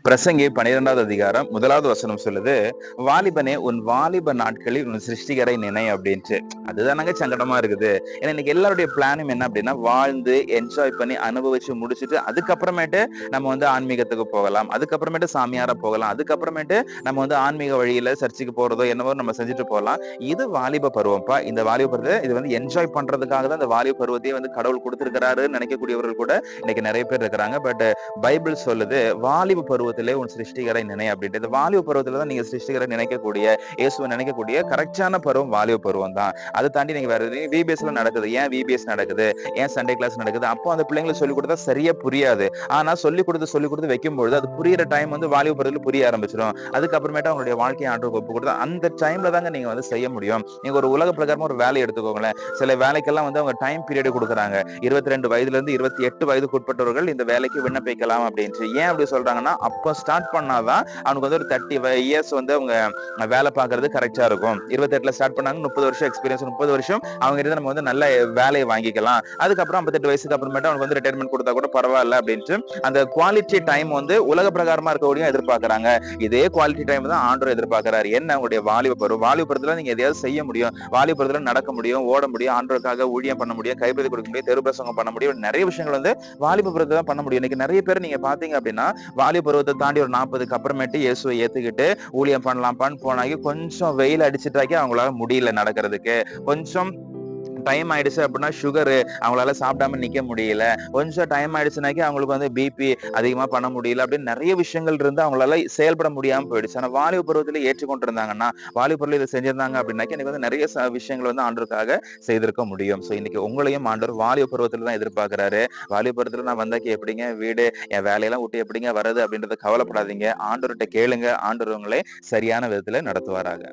பிரசங்கி 12வது அதிகாரம் 1வது வசனம் சொல்லுது, வாலிபனே உன் வாலிப நாட்களில் உன் சிருஷ்டிகரை நினை அப்படின்ட்டு. அதுதானங்க சங்கடமா இருக்குது. ஏன்னா இன்னைக்கு எல்லாருடைய பிளானும் என்ன அப்படின்னா, வாழ்ந்து என்ஜாய் பண்ணி அனுபவிச்சு முடிச்சுட்டு அதுக்கப்புறமேட்டு நம்ம ஆன்மீகத்துக்கு போகலாம், அதுக்கப்புறமேட்டு சாமியாரா போகலாம், அதுக்கப்புறமேட்டு நம்ம ஆன்மீக வழியில சர்ச்சுக்கு போறதோ என்னவோ நம்ம செஞ்சுட்டு போகலாம். இது வாலிப பருவம்ப்பா. இந்த வாலிப பருவத்தை இது என்ஜாய் பண்றதுக்காக தான் இந்த வாலிப பருவத்தையே கடவுள் கொடுத்திருக்கிறாருன்னு நினைக்கக்கூடியவர்கள் கூட இன்னைக்கு நிறைய பேர் இருக்கிறாங்க. பட் பைபிள் சொல்லுது, வாலிப பருவத்திலே உன் சிருஷ்டிகரை நினை அப்படின்ட்டு. வாலிப பருவத்துல தான் நீங்க சிருஷ்டிகரை நினைக்கக்கூடிய, இயேசுவை நினைக்கக்கூடிய கரெக்டான பருவம் வாலிப பருவம் தான். அதை தாண்டி நீங்க வேற விபிஎஸ்ல நடக்குது. ஏன் விபிஎஸ் நடக்குது, ஏன் சண்டே கிளாஸ் நடக்குது? அப்போ அந்த பிள்ளைங்களை சொல்லிக் கொடுத்தா சரியா புரியாது. ஆனா சொல்லிக் கொடுத்து வைக்கும்பொழுது அது புரியுற டைம் வாலிப பருவத்துல புரிய ஆரம்பிச்சிடும். அதுக்கப்புறமேட்டு அவங்களுடைய வாழ்க்கையை ஆண்டவருக்கு ஒப்பு கொடுத்தா அந்த டைம்ல தாங்க நீங்க செய்ய முடியும். நீங்க ஒரு உலக பிரகாரமா ஒரு வேலையை எடுத்துக்கோங்களேன். சில வேலைக்கெல்லாம் அவங்க டைம் பீரியட் கொடுக்குறாங்க. 22 வயதுல இருந்து 28 வயதுக்கு உட்பட்டவர்கள் இந்த வேலைக்கு விண்ணப்பிக்கலாம் அப்படின்ட்டு. ஏன் அப்படி சொல்றாங்கன்னா, அப்ப ஸ்டார்ட் பண்ணாதான் அவனுக்கு ஒரு 30 இயர்ஸ் அவங்க வேலை பார்க்கறது கரெக்டா இருக்கும். 28ல ஸ்டார்ட் பண்ணாங்க, 30 வருஷம் எக்ஸ்பீரியன்ஸ், 30 வருஷம் அவங்க கிட்ட நம்ம நல்ல வேலையை வாங்கிக்கலாம். அதுக்கப்புறம் 58 வயசுக்கு அப்புறமேட்டு அவனுக்கு ரிட்டையர்மெண்ட் கொடுத்தா கூட பரவாயில்ல அப்படின்ட்டு அந்த குவாலிட்டி டைம் உலக பிரகாரமா இருக்கக்கூடிய எதிர்பார்க்கறாங்க. இதே குவாலிட்டி டைம் தான் ஆண்டவர் எதிர்பார்க்கிறாரு. என்ன உங்களுடைய வாலிப பருவம். வாலிப பருவத்துல நீங்க எதையாவது செய்ய முடியும், வாலிப பருவத்துல நடக்க முடியும், ஓட முடியும், ஆண்டவருக்காக ஊழியம் பண்ண முடியும், கைப்பிரதி கொடுக்க முடியும், தெரு பிரசங்கம் பண்ண முடியும். நிறைய விஷயங்கள் வாலிப பருவத்தை தான் பண்ண முடியும். இன்னைக்கு நிறைய பேர் நீங்க பாத்தீங்க அப்படின்னா, வாலிப பருவத்தை தாண்டி ஒரு 40க்கு அப்புறமேட்டு இயேசுவை ஏத்துக்கிட்டு ஊழியம் பண்ணலாம்ப்பான்னு போனாங்க. கொஞ்சம் வெயில் அடிச்சுட்டாக்கி அவங்களால முடியல நடக்கிறதுக்கு. கொஞ்சம் டைம் ஆயிடுச்சு அப்படின்னா சுகரு, அவங்களால சாப்பிடாம நிக்க முடியல. கொஞ்சம் டைம் ஆயிடுச்சுனாக்கி அவங்களுக்கு பிபி அதிகமா பண்ண முடியல அப்படின்னு நிறைய விஷயங்கள் இருந்து அவங்களால செயல்பட முடியாம போயிடுச்சு. ஆனா வாலிப பருவத்துல ஏற்றுக்கொண்டு இருந்தாங்கன்னா, வாலிப பருவத்தில் இதை செஞ்சிருந்தாங்க அப்படின்னாக்கி எனக்கு நிறைய விஷயங்கள் ஆண்டவருக்காக செய்திருக்க முடியும். சோ இன்னைக்கு உங்களையும் ஆண்டவர் வாலிப பருவத்துல தான் எதிர்பார்க்கிறாரு. வாலிப பருவத்துல நான் வந்தாக்கி எப்படிங்க வீடு, என் வேலையெல்லாம் விட்டு எப்படிங்க வருது அப்படின்றத கவலைப்படாதீங்க. ஆண்டவர்கிட்ட கேளுங்க. ஆண்டவர் உங்களை சரியான விதத்துல நடத்துவாராக.